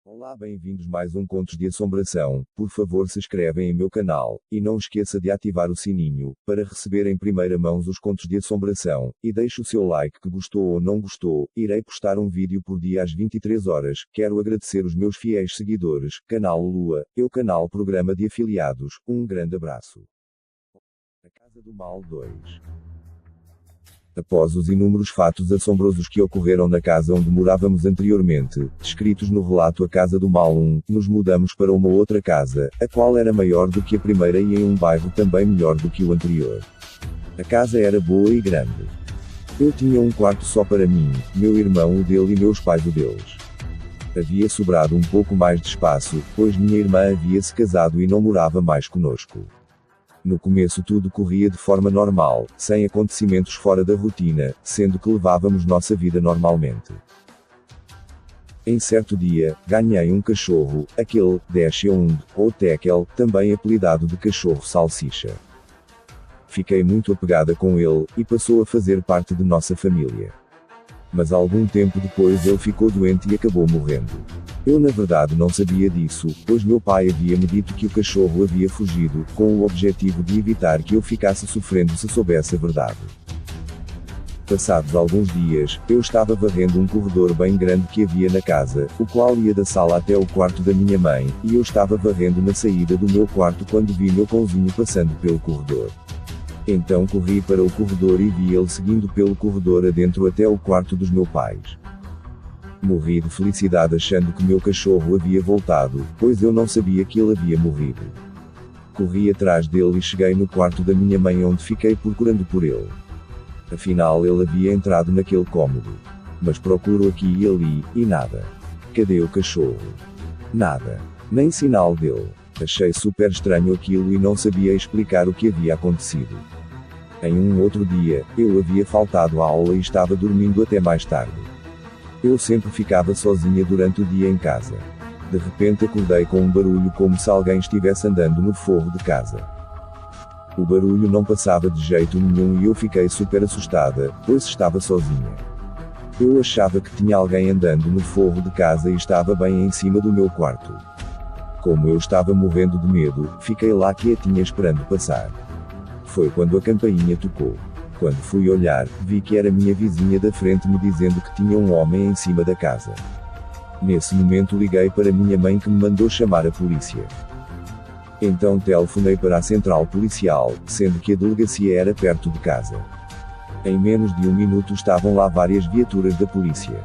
Olá, bem-vindos mais um Contos de Assombração. Por favor, se inscrevem em meu canal, e não esqueça de ativar o sininho, para receber em primeira mão os contos de assombração, e deixe o seu like que gostou ou não gostou. Irei postar um vídeo por dia às 23 horas. Quero agradecer os meus fiéis seguidores, canal Lua, canal Programa de Afiliados. Um grande abraço. A Casa do Mal 2. Após os inúmeros fatos assombrosos que ocorreram na casa onde morávamos anteriormente, descritos no relato A Casa do Mal 1, nos mudamos para uma outra casa, a qual era maior do que a primeira e em um bairro também melhor do que o anterior. A casa era boa e grande. Eu tinha um quarto só para mim, meu irmão o dele e meus pais o deles. Havia sobrado um pouco mais de espaço, pois minha irmã havia se casado e não morava mais conosco. No começo tudo corria de forma normal, sem acontecimentos fora da rotina, sendo que levávamos nossa vida normalmente. Em certo dia, ganhei um cachorro, aquele, Dachshund, ou Tekel, também apelidado de cachorro salsicha. Fiquei muito apegada com ele, e passou a fazer parte de nossa família. Mas algum tempo depois ele ficou doente e acabou morrendo. Eu na verdade não sabia disso, pois meu pai havia me dito que o cachorro havia fugido, com o objetivo de evitar que eu ficasse sofrendo se soubesse a verdade. Passados alguns dias, eu estava varrendo um corredor bem grande que havia na casa, o qual ia da sala até o quarto da minha mãe, e eu estava varrendo na saída do meu quarto quando vi meu cãozinho passando pelo corredor. Então corri para o corredor e vi ele seguindo pelo corredor adentro até o quarto dos meus pais. Morri de felicidade achando que meu cachorro havia voltado, pois eu não sabia que ele havia morrido. Corri atrás dele e cheguei no quarto da minha mãe onde fiquei procurando por ele. Afinal ele havia entrado naquele cômodo. Mas procuro aqui e ali, e nada. Cadê o cachorro? Nada. Nem sinal dele. Achei super estranho aquilo e não sabia explicar o que havia acontecido. Em um outro dia, eu havia faltado à aula e estava dormindo até mais tarde. Eu sempre ficava sozinha durante o dia em casa. De repente acordei com um barulho como se alguém estivesse andando no forro de casa. O barulho não passava de jeito nenhum e eu fiquei super assustada, pois estava sozinha. Eu achava que tinha alguém andando no forro de casa e estava bem em cima do meu quarto. Como eu estava morrendo de medo, fiquei lá quietinha esperando passar. Foi quando a campainha tocou. Quando fui olhar, vi que era minha vizinha da frente me dizendo que tinha um homem em cima da casa. Nesse momento liguei para minha mãe que me mandou chamar a polícia. Então telefonei para a central policial, sendo que a delegacia era perto de casa. Em menos de um minuto estavam lá várias viaturas da polícia.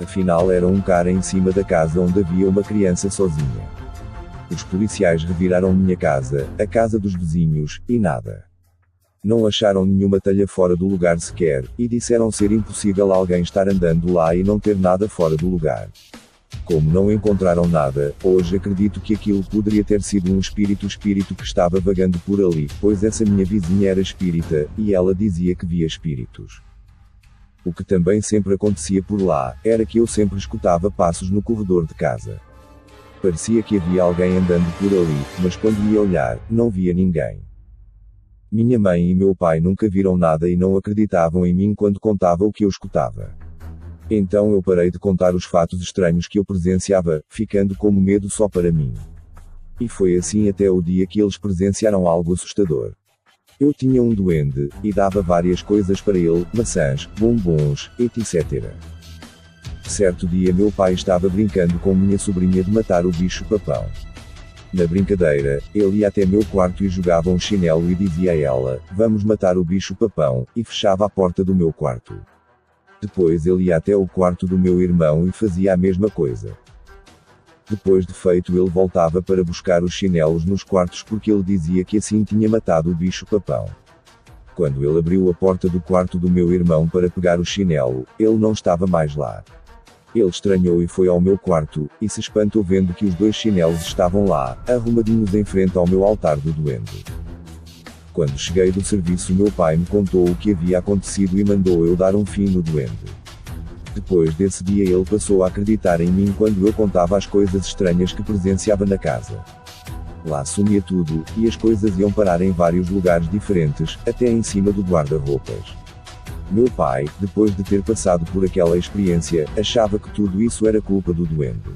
Afinal era um cara em cima da casa onde havia uma criança sozinha. Os policiais reviraram minha casa, a casa dos vizinhos, e nada. Não acharam nenhuma telha fora do lugar sequer, e disseram ser impossível alguém estar andando lá e não ter nada fora do lugar. Como não encontraram nada, hoje acredito que aquilo poderia ter sido um espírito que estava vagando por ali, pois essa minha vizinha era espírita, e ela dizia que via espíritos. O que também sempre acontecia por lá, era que eu sempre escutava passos no corredor de casa. Parecia que havia alguém andando por ali, mas quando ia olhar, não via ninguém. Minha mãe e meu pai nunca viram nada e não acreditavam em mim quando contava o que eu escutava. Então eu parei de contar os fatos estranhos que eu presenciava, ficando com medo só para mim. E foi assim até o dia que eles presenciaram algo assustador. Eu tinha um duende, e dava várias coisas para ele, maçãs, bombons, etc. Certo dia meu pai estava brincando com minha sobrinha de matar o bicho-papão. Na brincadeira, ele ia até meu quarto e jogava um chinelo e dizia a ela, vamos matar o bicho-papão, e fechava a porta do meu quarto. Depois ele ia até o quarto do meu irmão e fazia a mesma coisa. Depois de feito ele voltava para buscar os chinelos nos quartos porque ele dizia que assim tinha matado o bicho-papão. Quando ele abriu a porta do quarto do meu irmão para pegar o chinelo, ele não estava mais lá. Ele estranhou e foi ao meu quarto, e se espantou vendo que os dois chinelos estavam lá, arrumadinhos em frente ao meu altar do duende. Quando cheguei do serviço meu pai me contou o que havia acontecido e mandou eu dar um fim no duende. Depois desse dia ele passou a acreditar em mim quando eu contava as coisas estranhas que presenciava na casa. Lá sumia tudo, e as coisas iam parar em vários lugares diferentes, até em cima do guarda-roupas. Meu pai, depois de ter passado por aquela experiência, achava que tudo isso era culpa do duende.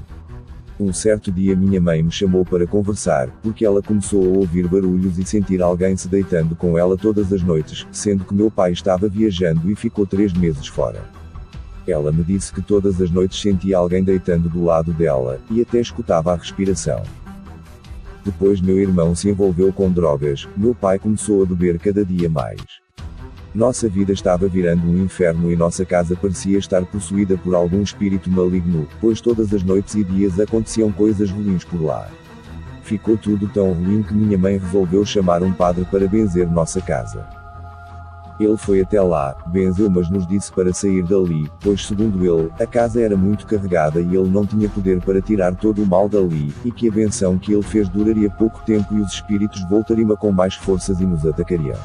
Um certo dia minha mãe me chamou para conversar, porque ela começou a ouvir barulhos e sentir alguém se deitando com ela todas as noites, sendo que meu pai estava viajando e ficou 3 meses fora. Ela me disse que todas as noites sentia alguém deitando do lado dela, e até escutava a respiração. Depois meu irmão se envolveu com drogas, meu pai começou a beber cada dia mais. Nossa vida estava virando um inferno e nossa casa parecia estar possuída por algum espírito maligno, pois todas as noites e dias aconteciam coisas ruins por lá. Ficou tudo tão ruim que minha mãe resolveu chamar um padre para benzer nossa casa. Ele foi até lá, benzeu, mas nos disse para sair dali, pois segundo ele, a casa era muito carregada e ele não tinha poder para tirar todo o mal dali, e que a benção que ele fez duraria pouco tempo e os espíritos voltariam com mais forças e nos atacariam.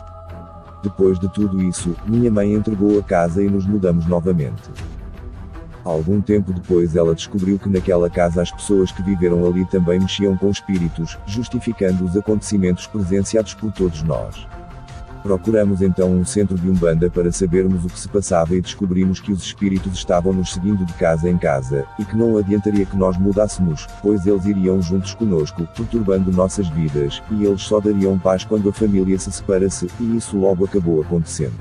Depois de tudo isso, minha mãe entregou a casa e nos mudamos novamente. Algum tempo depois ela descobriu que naquela casa as pessoas que viveram ali também mexiam com espíritos, justificando os acontecimentos presenciados por todos nós. Procuramos então um centro de Umbanda para sabermos o que se passava e descobrimos que os espíritos estavam nos seguindo de casa em casa, e que não adiantaria que nós mudássemos, pois eles iriam juntos conosco, perturbando nossas vidas, e eles só dariam paz quando a família se separasse, e isso logo acabou acontecendo.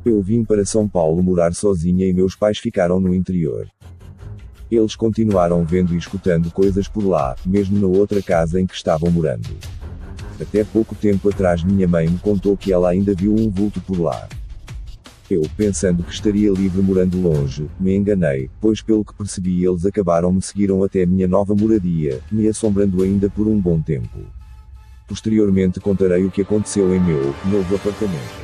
Eu vim para São Paulo morar sozinha e meus pais ficaram no interior. Eles continuaram vendo e escutando coisas por lá, mesmo na outra casa em que estavam morando. Até pouco tempo atrás minha mãe me contou que ela ainda viu um vulto por lá. Eu, pensando que estaria livre morando longe, me enganei, pois pelo que percebi eles me seguiram até a minha nova moradia, me assombrando ainda por um bom tempo. Posteriormente contarei o que aconteceu em meu novo apartamento.